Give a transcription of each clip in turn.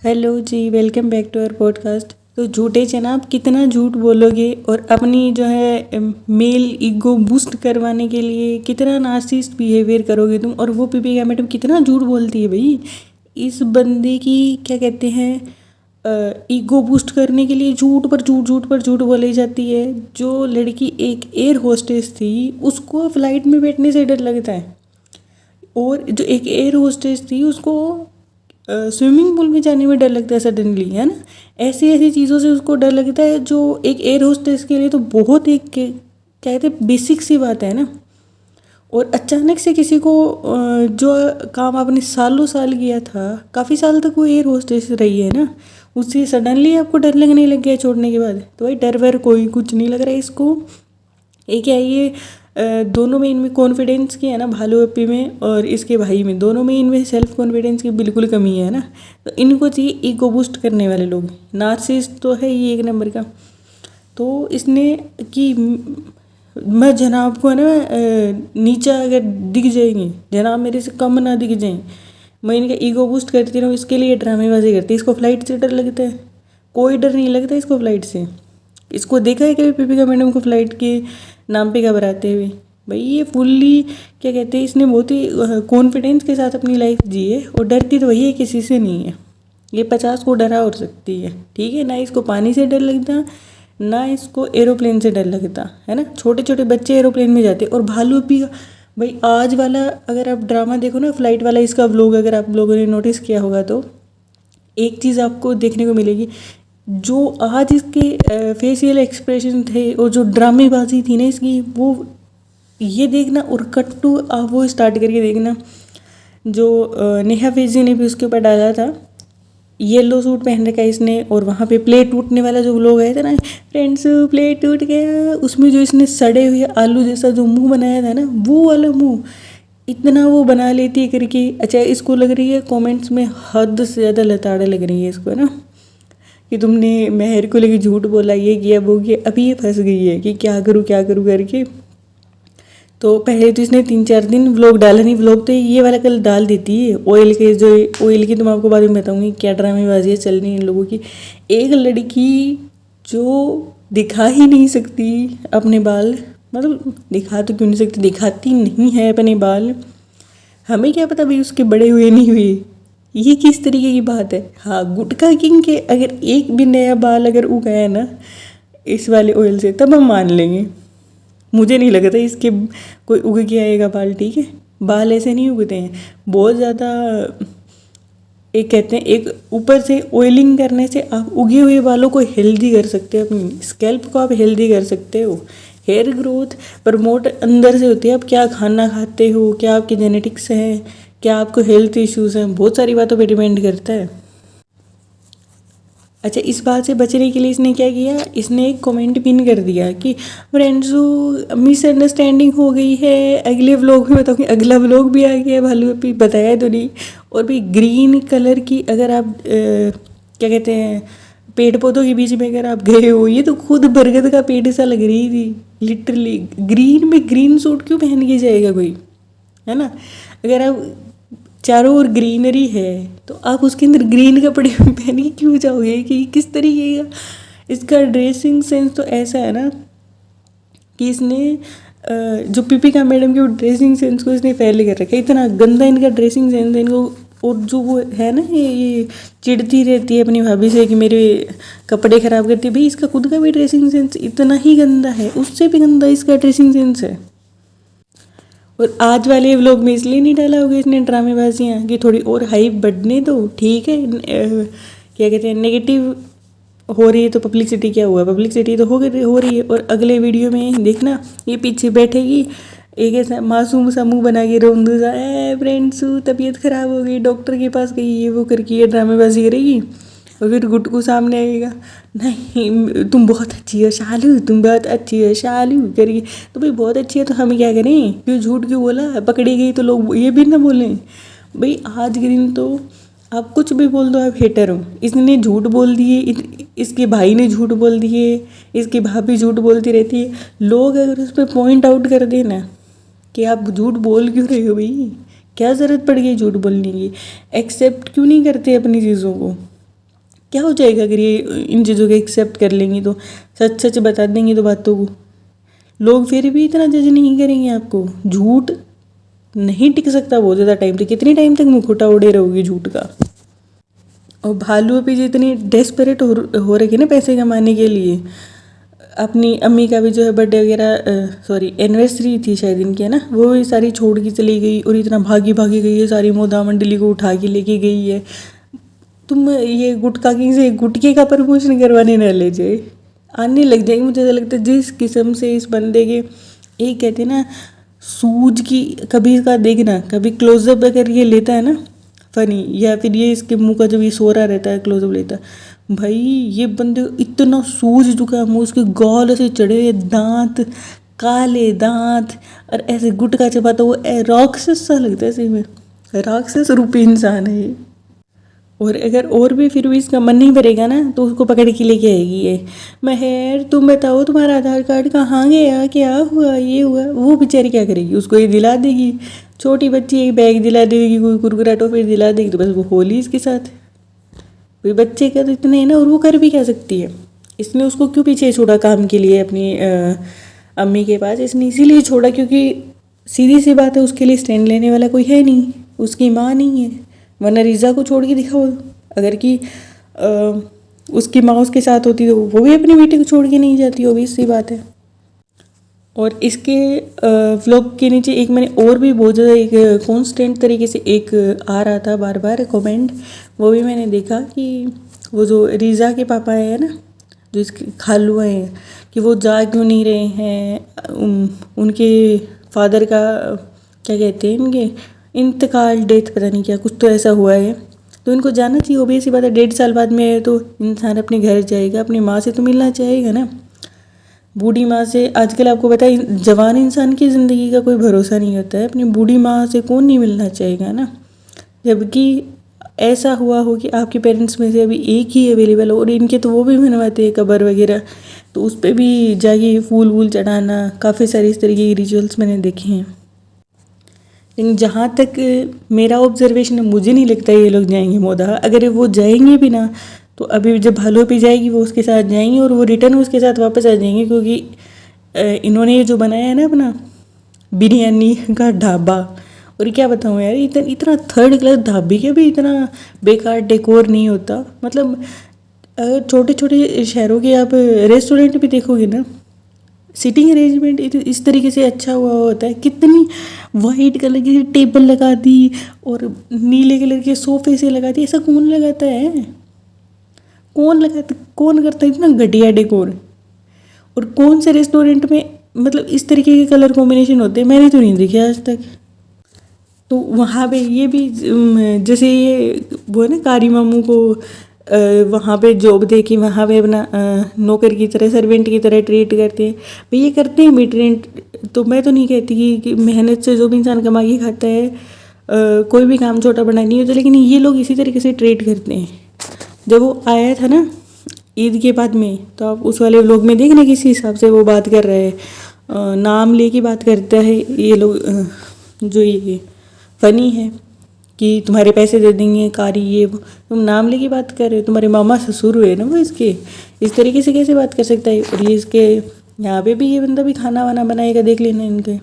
Hello जी, welcome back to our podcast. तो झूठे जनाब कितना झूठ बोलोगे और अपनी जो है मेल ईगो बूस्ट करवाने के लिए कितना नार्सिसिस्ट बिहेवियर करोगे तुम। और वो पीपीका मैडम कितना झूठ बोलती है भाई। इस बंदे की क्या कहते हैं ईगो बूस्ट करने के लिए झूठ पर झूठ झूठ पर झूठ बोली जाती है। जो लड़की एक एयर होस्टेस थी उसको फ़्लाइट में बैठने से डर लगता है, और जो एक एयर होस्टेस थी उसको स्विमिंग पूल में जाने में डर लगता है सडनली, है ना। ऐसी ऐसी चीज़ों से उसको डर लगता है जो एक एयर होस्टेस के लिए तो बहुत एक क्या कहते हैं बेसिक सी बात है ना। और अचानक से किसी को जो काम आपने सालों साल किया था, काफ़ी साल तक वो एयर होस्टेस रही है ना, उससे सडनली आपको डर लगने लग गया छोड़ने के बाद। तो भाई डर वर कोई कुछ नहीं लग रहा है इसको। एक है ये दोनों में इनमें कॉन्फिडेंस की है ना, भालू अप्पी में और इसके भाई में, दोनों में इनमें सेल्फ कॉन्फिडेंस की बिल्कुल कमी है ना। तो इनको चाहिए ईगो बूस्ट करने वाले लोग। नार्सिसिस्ट तो है ये एक नंबर का। तो इसने कि मैं जनाब को है ना नीचा अगर दिख जाएंगे, जनाब मेरे से कम ना दिख जाएं, मैं इनका ईगो बूस्ट करती रहूँ, इसके लिए ड्रामेबाजी करती है। इसको फ्लाइट से डर लगता है? कोई डर नहीं लगता इसको फ्लाइट से। इसको देखा है कभी पीपीका मैडम को फ्लाइट के नाम पे घबराते हुए? भाई ये फुल्ली क्या कहते हैं, इसने बहुत ही कॉन्फिडेंस के साथ अपनी लाइफ जी है, और डरती तो वही है, किसी से नहीं है। ये 50 को डरा और सकती है, ठीक है ना। इसको पानी से डर लगता, ना इसको एरोप्लेन से डर लगता, है ना। छोटे छोटे बच्चे एरोप्लेन में जाते। और भालू भी भाई आज वाला अगर आप ड्रामा देखो ना, फ्लाइट वाला इसका व्लॉग अगर आप लोगों ने नोटिस किया होगा तो एक चीज़ आपको देखने को मिलेगी। जो आज इसके फेशियल एक्सप्रेशन थे और जो ड्रामेबाजी थी ना इसकी, वो ये देखना। और कट्टू आप वो स्टार्ट करके देखना जो नेहा फेजी ने भी उसके ऊपर डाला था। येलो सूट पहन रखा है इसने, और वहाँ पे प्लेट टूटने वाला जो लोग आए थे ना, फ्रेंड्स प्लेट टूट गया, उसमें जो इसने सड़े हुए आलू जैसा जो मुंह बनाया था ना, वो वाला मुंह इतना वो बना लेती है करके। अच्छा इसको लग रही है कमेंट्स में हद से ज़्यादा लताड़े लग रही है इसको, है ना, कि तुमने मेहर को लेके झूठ बोला, ये किया वो किया। अभी ये फंस गई है कि क्या करूँ करके। तो पहले तो इसने 3-4 दिन व्लॉग डाला नहीं। व्लॉग तो ये वाला कल डाल देती है। ऑयल के जो ऑयल की तो मैं आपको बाद में बताऊंगी क्या ड्रामेबाजी चल रही है इन लोगों की। एक लड़की जो दिखा ही नहीं सकती अपने बाल, मतलब दिखा तो क्यों नहीं सकती, दिखाती नहीं है अपने बाल। हमें क्या पता भाई उसके बड़े हुए नहीं हुए, ये किस तरीके की बात है। हाँ, गुटखा किंग के अगर एक भी नया बाल अगर उगाया ना इस वाले ऑयल से, तब हम मान लेंगे। मुझे नहीं लगता इसके कोई उग के आएगा बाल, ठीक है। बाल ऐसे नहीं उगते हैं बहुत ज़्यादा। एक कहते हैं एक ऊपर से ऑयलिंग करने से आप उगे हुए बालों को हेल्दी कर सकते हो, अपनी स्कैल्प को आप हेल्दी कर सकते हो। हेयर ग्रोथ प्रमोट अंदर से होती है। आप क्या खाना खाते हो, क्या आपकी जेनेटिक्स है, क्या आपको हेल्थ इश्यूज़ हैं, बहुत सारी बातों पे डिपेंड करता है। अच्छा इस बात से बचने के लिए इसने क्या किया, इसने एक कमेंट पिन कर दिया कि फ्रेंड्स मिसअंडरस्टैंडिंग हो गई है, अगले व्लॉग में बताऊँगी। अगला व्लॉग भी आ गया भालू अभी, बताया तो नहीं। और भी ग्रीन कलर की अगर आप क्या कहते हैं पेड़ पौधों के बीच में अगर आप गए हो, ये तो खुद बरगद का पेड़ सा लग रही थी लिटरली। ग्रीन में ग्रीन सूट क्यों पहन के जाएगा कोई, है ना। अगर आप चारों ओर ग्रीनरी है तो आप उसके अंदर ग्रीन कपड़े पहन के क्यों जाओगे, कि किस तरीके का इसका ड्रेसिंग सेंस तो ऐसा है ना कि इसने जो पीपीका मैडम के ड्रेसिंग सेंस को इसने फेल कर रखा है। इतना गंदा इनका ड्रेसिंग सेंस है इनको। और जो वो है ना ये चिढ़ती रहती है अपनी भाभी से कि मेरे कपड़े ख़राब करती है। भाई इसका खुद का भी ड्रेसिंग सेंस इतना ही गंदा है, उससे भी गंदा इसका ड्रेसिंग सेंस है। और आज वाले व्लॉग में इसलिए नहीं डाला होगा इसने ड्रामेबाजियाँ कि थोड़ी और हाइप बढ़ने दो, ठीक है। क्या कहते हैं नेगेटिव हो रही है तो पब्लिसिटी क्या हुआ, पब्लिसिटी तो हो रही है। और अगले वीडियो में देखना ये पीछे बैठेगी एक ऐसा मासूम सा मुँह बना के रोंदू सा, फ्रेंड्स तबीयत ख़राब हो गई डॉक्टर के पास गई, ये वो करके ये ड्रामेबाजी करेगी। और फिर गुटकू सामने आएगा, नहीं तुम बहुत अच्छी हो शालू, तुम बहुत अच्छी हो शालू करिए। तो भाई बहुत अच्छी है तो हम क्या करें, क्यों झूठ क्यों बोला, पकड़ी गई तो लोग ये भी ना बोलें। भाई आज के दिन तो आप कुछ भी बोल दो आप हेटर हो। इसने झूठ बोल दिए, इसके भाई ने झूठ बोल दिए, इसकी भाभी झूठ बोलती रहती है। लोग अगर उस पर पॉइंट आउट कर दे ना कि आप झूठ बोल क्यों रहे हो, भाई क्या ज़रूरत पड़ गई झूठ बोलने की, एक्सेप्ट क्यों नहीं करते अपनी चीज़ों को। क्या हो जाएगा अगर ये इन चीज़ों को एक्सेप्ट कर लेंगी तो, सच सच बता देंगी तो बातों को, लोग फिर भी इतना जज नहीं करेंगे आपको। झूठ नहीं टिक सकता बहुत ज़्यादा टाइम तक। कितने टाइम तक मुखौटा ओढ़े रहोगे झूठ का। और भालू भी जितनी डेस्परेट हो रही है ना पैसे कमाने के लिए। अपनी अम्मी का भी जो है बर्थडे वगैरह, सॉरी एनिवर्सरी थी शायद इनकी, है ना, वो भी सारी छोड़ के चली गई और इतना भागी भागी गई है, सारी मोदा मंडली को उठा के लेके गई है। तुम ये गुटखा की से गुटके का प्रमोशन करवाने न ले जाए, आने लग जाएगी। मुझे ऐसा लगता है जिस किस्म से इस बंदे के, एक कहते हैं ना सूज की, कभी इसका देखना, कभी क्लोजअप अगर ये लेता है ना फनी, या फिर ये इसके मुंह का जब ये सो रहा रहता है क्लोजअप लेता है, भाई ये बंदे इतना सूज चुका है मुँह, उसके गाल ऐसे चढ़े हुए, दांत काले दांत, और ऐसे गुटखा चबाता वो राक्षस सा लगता है। सही में राक्षस रूपी इंसान है ये। और अगर और भी फिर भी इसका मन नहीं भरेगा ना तो उसको पकड़ के लेके आएगी ये, महर तुम बताओ तुम्हारा आधार कार्ड कहाँ गया, क्या हुआ, ये हुआ। वो बेचारी क्या करेगी, उसको ये दिला देगी। छोटी बच्ची एक बैग दिला देगी, कोई कुरकुरा टॉफी दिला देगी, तो बस वो होली इसके साथ। कोई बच्चे का तो इतने है ना, और वो कर भी क्या सकती है। इसने उसको क्यों पीछे छोड़ा काम के लिए अपनी अम्मी के पास, इसने इसीलिए छोड़ा क्योंकि सीधी सी बात है, उसके लिए स्टैंड लेने वाला कोई है नहीं, उसकी माँ नहीं है। वरना रिज़ा को छोड़ के दिखाओ, अगर कि उसकी माँ उसके साथ होती तो वो भी अपनी बेटी को छोड़ के नहीं जाती, ऑब्वियस सी बात है। और इसके व्लॉग के नीचे एक मैंने और भी बहुत ज़्यादा एक कांस्टेंट तरीके से एक आ रहा था बार बार कमेंट, वो भी मैंने देखा कि वो जो रिज़ा के पापा है ना, जो इसके खालू हैं, कि वो जा क्यों नहीं रहे हैं। उनके फादर का क्या कहते हैं, इनके इंतकाल, डेथ पता नहीं क्या, कुछ तो ऐसा हुआ है, तो इनको जाना चाहिए। ऑब्वियस सी बात है, 1.5 साल बाद में तो इंसान अपने घर जाएगा, अपनी माँ से तो मिलना चाहेगा ना। बूढ़ी माँ से आजकल आपको पता है जवान इंसान की ज़िंदगी का कोई भरोसा नहीं होता है, अपनी बूढ़ी माँ से कौन नहीं मिलना चाहेगा ना। जबकि ऐसा हुआ हो कि आपके पेरेंट्स में से अभी एक ही अवेलेबल हो, और इनके तो वो भी बनवाते हैं कबर वगैरह, तो उस पर भी जाके फूल वूल चढ़ाना, काफ़ी सारे इस तरीके के रिचुअल्स मैंने देखे हैं। लेकिन जहाँ तक मेरा ऑब्जर्वेशन है, मुझे नहीं लगता ये लोग जाएंगे मोदा। अगर वो जाएंगे भी ना तो अभी जब भालू पे जाएगी वो उसके साथ जाएंगे, और वो रिटर्न उसके साथ वापस आ जाएंगे, क्योंकि इन्होंने ये जो बनाया है ना अपना बिरयानी का ढाबा, और क्या बताऊँ यार, इतना थर्ड क्लास ढाबे के भी इतना बेकार डेकोर नहीं होता। मतलब छोटे छोटे शहरों के आप रेस्टोरेंट भी देखोगे ना, सिटिंग अरेंजमेंट इस तरीके से अच्छा हुआ होता है। कितनी वाइट कलर की टेबल लगा दी और नीले कलर के सोफे से लगा दी, ऐसा कौन लगाता है, कौन करता है इतना घटिया डेकोर। और कौन से रेस्टोरेंट में मतलब इस तरीके के कलर कॉम्बिनेशन होते हैं, मैंने तो नहीं देखे आज तक। तो वहाँ पे ये भी जैसे ये वो है ना, कारी मामू को वहाँ पे जॉब दे के वहाँ पे अपना नौकर की तरह, सर्वेंट की तरह ट्रीट करते हैं। भाई ये करते हैं भी ट्रेंड, तो मैं तो नहीं कहती कि मेहनत से जो भी इंसान कमा के खाता है कोई भी काम छोटा बड़ा नहीं होता, लेकिन ये लोग इसी तरीके से ट्रीट करते हैं। जब वो आया था ना ईद के बाद में, तो आप उस वाले व्लॉग में देखना किसी हिसाब से वो बात कर रहे हैं, नाम लेके बात करता है ये लोग, जो ये फ़नी है कि तुम्हारे पैसे दे देंगे कारी, ये वो, तुम नाम लेके बात कर रहे हो, तुम्हारे मामा ससुर हुए ना वो इसके, इस तरीके से कैसे बात कर सकता है। और ये इसके यहाँ पे भी ये बंदा भी खाना वाना बनाएगा, देख लेना इनके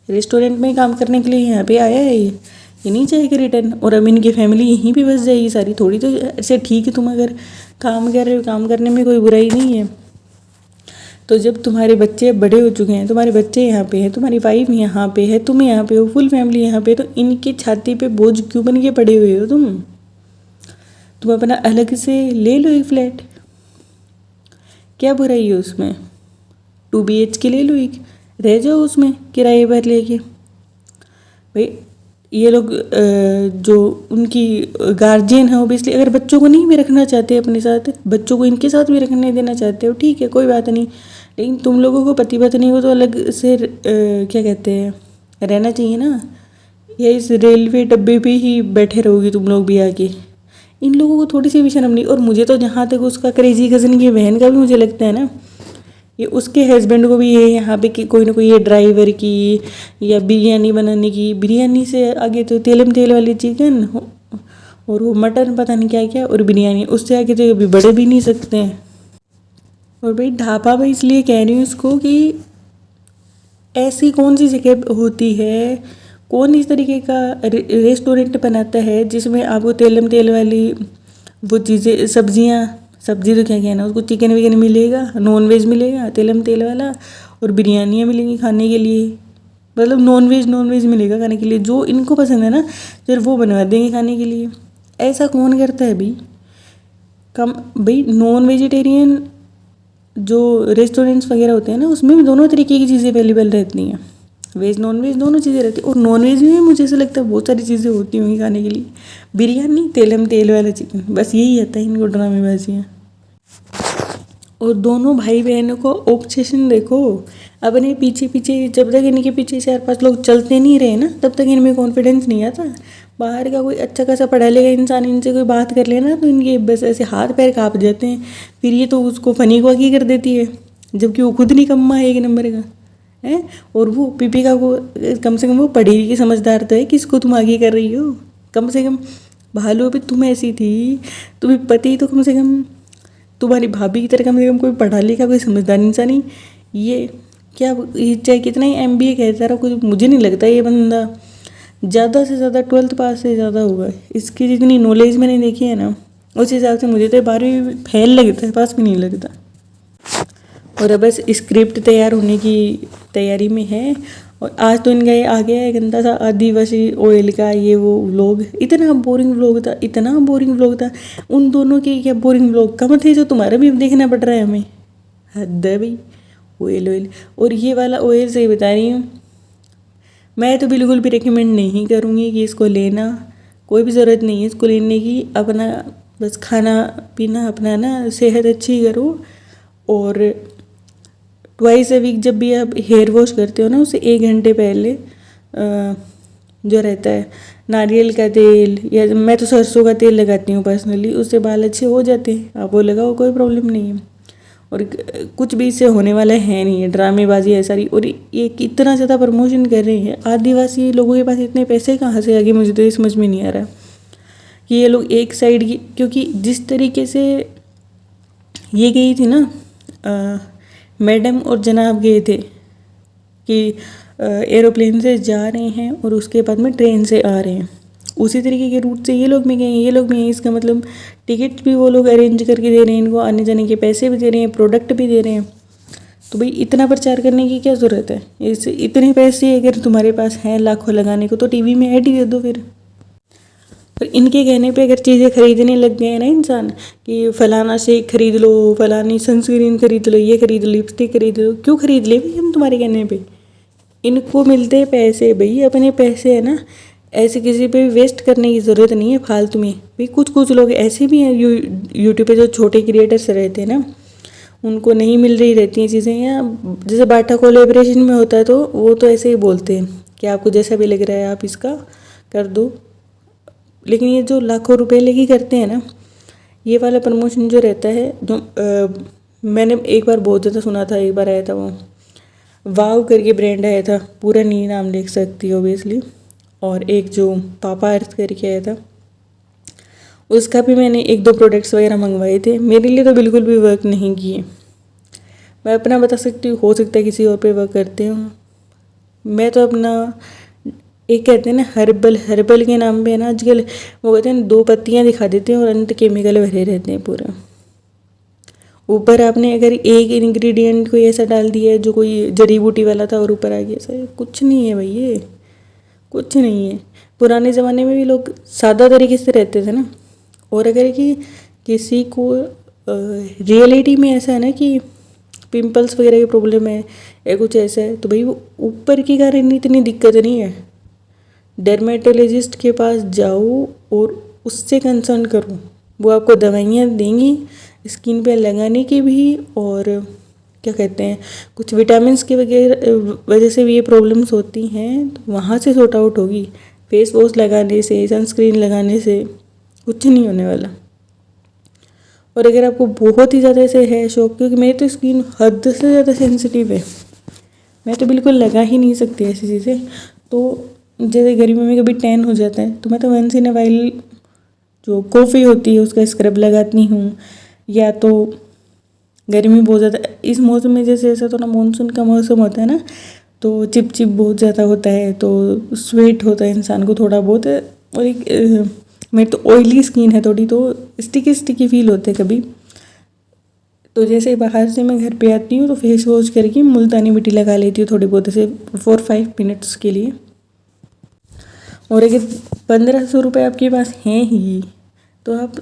रेस्टोरेंट में काम करने के लिए यहाँ पे आया है ये नहीं चाहेगा रिटर्न। और अब इनकी फैमिली यहीं पे बस जाएगी सारी, थोड़ी तो ऐसे ठीक है, तुम अगर काम कर रहे हो, काम करने में कोई बुराई नहीं है। तो जब तुम्हारे बच्चे बड़े हो चुके हैं, तुम्हारे बच्चे यहाँ पे हैं, तुम्हारी वाइफ यहाँ पे है, तुम यहाँ पे हो, फुल फैमिली यहाँ पे, तो इनकी छाती पे बोझ क्यों बन के पड़े हुए हो तुम अपना अलग से ले लो एक फ्लैट, क्या बुराई है उसमें। 2 BHK ले लो, एक रह जाओ उसमें किराए पर लेके। भाई ये लोग जो उनकी गार्जियन है, ओबियसली अगर बच्चों को नहीं भी रखना चाहते अपने साथ, बच्चों को इनके साथ भी रखने देना चाहते हो, ठीक है कोई बात नहीं, लेकिन तुम लोगों को पति पत्नी को तो अलग से क्या कहते हैं रहना चाहिए ना। या इस रेलवे डब्बे पे ही बैठे रहोगी तुम लोग भी आके, इन लोगों को थोड़ी सी भी शर्म नहीं। और मुझे तो जहाँ तक उसका क्रेजी कज़न की बहन का भी मुझे लगता है ना, ये उसके हस्बैंड को भी ये यहाँ पे कि कोई ना कोई ये ड्राइवर की या बिरयानी बनाने की, बिरयानी से आगे तो तेलम तेल वाली चिकन और वो मटन पता नहीं क्या क्या और बिरयानी, उससे आगे तो कभी बढ़ भी नहीं सकते हैं। और भाई ढाबा मैं इसलिए कह रही हूँ इसको कि ऐसी कौन सी जगह होती है, कौन इस तरीके का रेस्टोरेंट बनाता है जिसमें आपको तेलम तेल वाली वो चीज़ें सब्जियाँ, सब्जी तो क्या कहना उसको, चिकन विकन मिलेगा, नॉन वेज मिलेगा तेलम तेल वाला, और बिरयानियाँ मिलेंगी खाने के लिए। मतलब नॉन वेज मिलेगा खाने के लिए, जो इनको पसंद है ना फिर वो बनवा देंगे खाने के लिए। ऐसा कौन करता है भाई? कम भाई नॉन वेजिटेरियन जो रेस्टोरेंट्स वगैरह होते हैं ना उसमें भी दोनों तरीके की चीज़ें अवेलेबल रहती हैं, वेज नॉन वेज दोनों चीज़ें रहती हैं। और नॉन वेज में मुझे ऐसा लगता है बहुत सारी चीज़ें होती होंगी खाने के लिए। बिरयानी तेलम तेल वाला चिकन, बस यही आता है इनको ड्रामेबाजियाँ। और दोनों भाई बहनों को ऑब्सेशन देखो, अपने पीछे पीछे, जब तक इनके पीछे 4-5 लोग चलते नहीं रहे ना तब तक इनमें कॉन्फिडेंस नहीं आता। बाहर का कोई अच्छा खासा पढ़ा लिखा इंसान इनसे कोई बात कर लेना तो इनके बस ऐसे हाथ पैर काँप जाते हैं। फिर ये तो उसको फनी को आगे कर देती है, जबकि वो खुद नहीं कम्मा है 1 नंबर का है। और वो पीपिका को कम से कम वो पढ़ी लिखी समझदार तो है, किसको तुम आगे कर रही हो? कम से कम भालू भी तुम ऐसी थी, तुम्हें पति तो कम से कम तुम्हारी भाभी की तरह कम से कम कोई पढ़ा लिखा कोई समझदार इंसान नहीं। ये क्या, ये चाहे कितना ही MBA कहता रहा, कुछ मुझे नहीं लगता ये बंदा ज़्यादा से ज़्यादा 12th पास से ज़्यादा होगा। इसकी जितनी नॉलेज मैंने देखी है ना उस हिसाब से मुझे तो 12वीं फेल लगता है, पास भी नहीं लगता। और अब बस स्क्रिप्ट तैयार होने की तैयारी में है। और आज तो इनका ये आ गया है गंदा सा आदिवासी ऑयल का ये वो व्लॉग, इतना बोरिंग व्लॉग था, इतना बोरिंग व्लॉग था। उन दोनों के क्या बोरिंग व्लॉग कम थे जो तुम्हारा भी अब देखना पड़ रहा है हमें? हद है भाई। ऑयल। और ये वाला ऑयल से ही बता रही हूँ, मैं तो बिल्कुल भी रिकमेंड नहीं करूँगी कि इसको लेना, कोई भी ज़रूरत नहीं है इसको लेने की। अपना बस खाना पीना अपना ना सेहत अच्छी करो। और ट्वाइस अ वीक जब भी आप हेयर वॉश करते हो ना उससे 1 घंटे पहले जो रहता है नारियल का तेल, या मैं तो सरसों का तेल लगाती हूँ पर्सनली, उससे बाल अच्छे हो जाते हैं। आप वो लगाओ, कोई प्रॉब्लम नहीं है। और कुछ भी इससे होने वाला है नहीं है, ड्रामेबाजी है सारी। और ये कितना ज़्यादा प्रमोशन कर रहे हैं, आदिवासी लोगों के पास इतने पैसे कहाँ से आगे, मुझे तो ये समझ में नहीं आ रहा कि ये लोग एक साइड की, क्योंकि जिस तरीके से ये गई थी ना मैडम और जनाब गए थे कि एरोप्लेन से जा रहे हैं और उसके बाद में ट्रेन से आ रहे हैं, उसी तरीके के रूट से ये लोग भी गए हैं, ये लोग भी हैं। इसका मतलब टिकट भी वो लोग अरेंज करके दे रहे हैं, इनको आने जाने के पैसे भी दे रहे हैं, प्रोडक्ट भी दे रहे हैं। तो भाई इतना प्रचार करने की क्या ज़रूरत है? इससे इतने पैसे अगर तुम्हारे पास हैं लाखों लगाने को तो टीवी में ऐड ही दे दो फिर। पर इनके कहने पे अगर चीज़ें खरीदने लग गए हैं ना इंसान कि फलाना शेक खरीद लो, फलानी सनस्क्रीन खरीद लो, ये खरीद लो, लिपस्टिक खरीद लो, क्यों खरीद ले भाई हम तुम्हारे कहने पे? इनको मिलते पैसे भाई, अपने पैसे है ना ऐसे किसी पे भी वेस्ट करने की ज़रूरत नहीं है फालतू में। भाई कुछ लोग ऐसे भी हैं यूट्यूब पे जो छोटे क्रिएटर्स रहते हैं ना, उनको नहीं मिल रही रहती हैं चीज़ें, या जैसे बाटा कोलेब्रेशन में होता है तो वो तो ऐसे ही बोलते हैं कि आपको जैसा भी लग रहा है आप इसका कर दो। लेकिन ये जो लाखों रुपए लेके करते हैं ना, ये वाला प्रमोशन जो रहता है, जो मैंने एक बार बहुत ज़्यादा सुना था, एक बार आया था वो वाव करके ब्रांड आया था, पूरा नहीं नाम लिख सकती ओबियसली, और एक जो पापा अर्थ करके आया था, उसका भी मैंने 1-2 प्रोडक्ट्स वगैरह मंगवाए थे, मेरे लिए तो बिल्कुल भी वर्क नहीं किए। मैं अपना बता सकती हूँ, हो सकता है किसी और पे वर्क करते हूँ। मैं तो अपना एक कहते हैं ना हर्बल के नाम पे है ना आजकल, वो कहते हैं 2 पत्तियाँ दिखा देते हैं और अंत केमिकल भरे रहते हैं पूरा। ऊपर आपने अगर एक इंग्रेडिएंट कोई ऐसा डाल दिया है जो कोई जड़ी बूटी वाला था और ऊपर आ गया, ऐसा कुछ नहीं है भाई, ये कुछ नहीं है। पुराने ज़माने में भी लोग सादा तरीके से रहते थे ना। और अगर कि किसी को रियलिटी में ऐसा है ना कि पिंपल्स वगैरह की प्रॉब्लम है या कुछ ऐसा है, तो भाई वो ऊपर के कारण इतनी दिक्कत नहीं है। डर्मेटोलॉजिस्ट के पास जाओ और उससे कंसर्न करो, वो आपको दवाइयाँ देंगी स्किन पे लगाने की भी, और क्या कहते हैं कुछ विटामिन्स की वजह से भी ये प्रॉब्लम्स होती हैं, तो वहाँ से सॉर्ट आउट होगी। फेस वॉश लगाने से, सनस्क्रीन लगाने से कुछ नहीं होने वाला। और अगर आपको बहुत ही ज़्यादा ऐसे है शौक, क्योंकि मेरी तो स्किन हद से ज़्यादा सेंसिटिव है, मैं तो बिल्कुल लगा ही नहीं सकती ऐसी चीज़ें। तो जैसे गर्मी में कभी टैन हो जाता है तो मैं तो वंस इन अ वाइल जो कॉफ़ी होती है उसका स्क्रब लगाती हूँ, या तो गर्मी बहुत ज़्यादा इस मौसम में, जैसे ऐसा तो ना मानसून का मौसम होता है ना, तो चिप बहुत ज़्यादा होता है, तो स्वेट होता है इंसान को थोड़ा बहुत। और एक मेरी तो ऑयली स्किन है थोड़ी, तो स्टिकी स्टिकी फील होते कभी। तो जैसे बाहर से मैं घर पे आती हूँ तो फेस वॉश करके मुल्तानी मिट्टी लगा लेती हूँ थोड़ी बहुत, ऐसे 4-5 मिनट्स के लिए। और अगर 1500 रुपये आपके पास हैं ही तो आप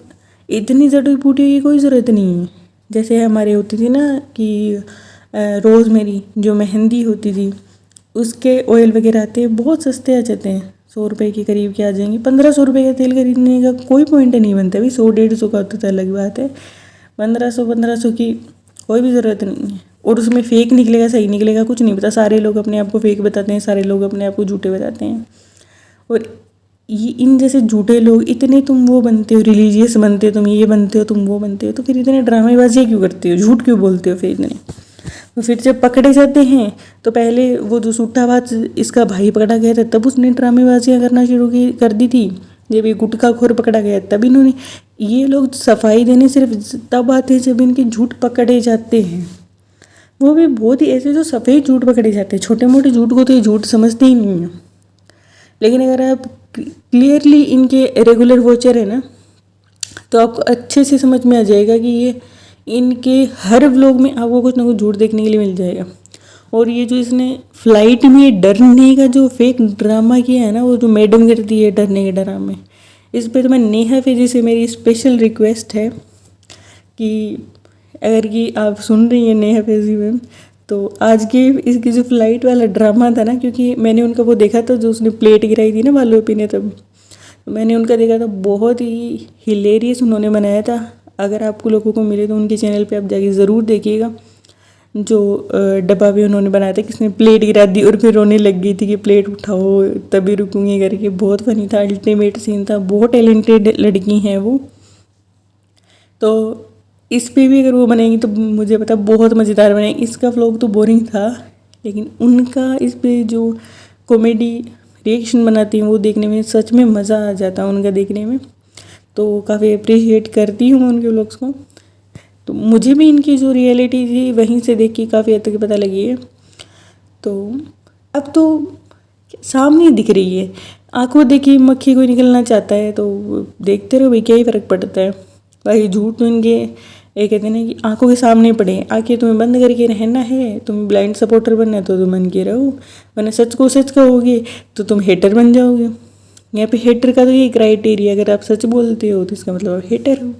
इतनी जड़ी बूटी की कोई ज़रूरत नहीं है। जैसे हमारे होती थी ना कि रोज़मेरी जो मेहंदी होती थी उसके ऑयल वगैरह आते हैं, बहुत सस्ते आ जाते हैं, 100 रुपये के करीब के आ जाएंगे। 1500 रुपये का तेल खरीदने का कोई पॉइंट नहीं बनता। अभी 100-150 का होता था अलग बात है, 1500 की कोई भी ज़रूरत नहीं है। और उसमें फेक निकलेगा सही निकलेगा कुछ नहीं पता, सारे लोग अपने आप को फेक बताते हैं, सारे लोग अपने आप को झूठे बताते हैं। और ये इन जैसे झूठे लोग इतने, तुम वो बनते हो, रिलीजियस बनते हो, तुम ये बनते हो, तुम वो बनते हो, तो फिर इतने ड्रामेबाजी क्यों करते हो, झूठ क्यों बोलते हो फिर इतने। तो फिर जब पकड़े जाते हैं तो पहले वो जो सूट्टाबाज इसका भाई पकड़ा गया था तब उसने ड्रामेबाजियाँ करना शुरू की कर दी थी। जब ये गुटखाखोर पकड़ा गया तब इन्होंने, ये लोग सफाई देने सिर्फ तब आते हैं जब इनके झूठ पकड़े जाते हैं, वो भी बहुत ही ऐसे जो सफ़ेद झूठ पकड़े जाते हैं। छोटे मोटे झूठ को तो ये झूठ समझते ही नहीं हैं। लेकिन अगर आप क्लियरली इनके रेगुलर वॉचर है ना, तो आपको अच्छे से समझ में आ जाएगा कि ये इनके हर व्लॉग में आपको कुछ ना कुछ झूठ देखने के लिए मिल जाएगा। और ये जो इसने फ्लाइट में डरने का जो फेक ड्रामा किया है ना, वो जो मैडम करती है डरने के ड्रामे, इस पर तो मैं नेहा फेजी से मेरी स्पेशल रिक्वेस्ट है कि अगर कि आप सुन रही हैं नेहा फेजी मैम, तो आज के इसकी जो फ्लाइट वाला ड्रामा था ना, क्योंकि मैंने उनका वो देखा था जो उसने प्लेट गिराई थी ना बालू पीने, तब तो मैंने उनका देखा था, बहुत ही हिलेरियस उन्होंने बनाया था। अगर आपको लोगों को मिले तो उनके चैनल पे आप जाके ज़रूर देखिएगा। जो डब्बा भी उन्होंने बनाया था, किसने प्लेट गिरा दी और फिर रोने लग गई थी कि प्लेट उठाओ तभी रुकूंगी करके, बहुत फनी था, अल्टीमेट सीन था। बहुत टैलेंटेड लड़की हैं वो। तो इस पे भी अगर वो बनेंगी तो मुझे पता बहुत मज़ेदार बनेगी। इसका व्लॉग तो बोरिंग था, लेकिन उनका इस पे जो कॉमेडी रिएक्शन बनाती हैं वो देखने में सच में मज़ा आ जाता है उनका देखने में। तो काफ़ी अप्रिशिएट करती हूँ मैं उनके व्लॉग्स को। तो मुझे भी इनकी जो रियलिटी थी वहीं से देख के काफ़ी हद तक पता लगी है। तो अब तो सामने दिख रही है, आंखों देखी मक्खी कोई निकलना चाहता है तो देखते रहो भाई, क्या ही फ़र्क पड़ता है भाई। झूठ तो इनके ये कहते हैं ना कि आंखों के सामने पड़े, आंखें तुम्हें बंद करके रहना है, तुम्हें ब्लाइंड सपोर्टर बनना है तो तुम बन के रहो, वरना सच को सच कहोगे तो तुम हेटर बन जाओगे। यहाँ पे हेटर का तो ये क्राइटेरिया, अगर आप सच बोलते हो तो इसका मतलब आप हेटर हो।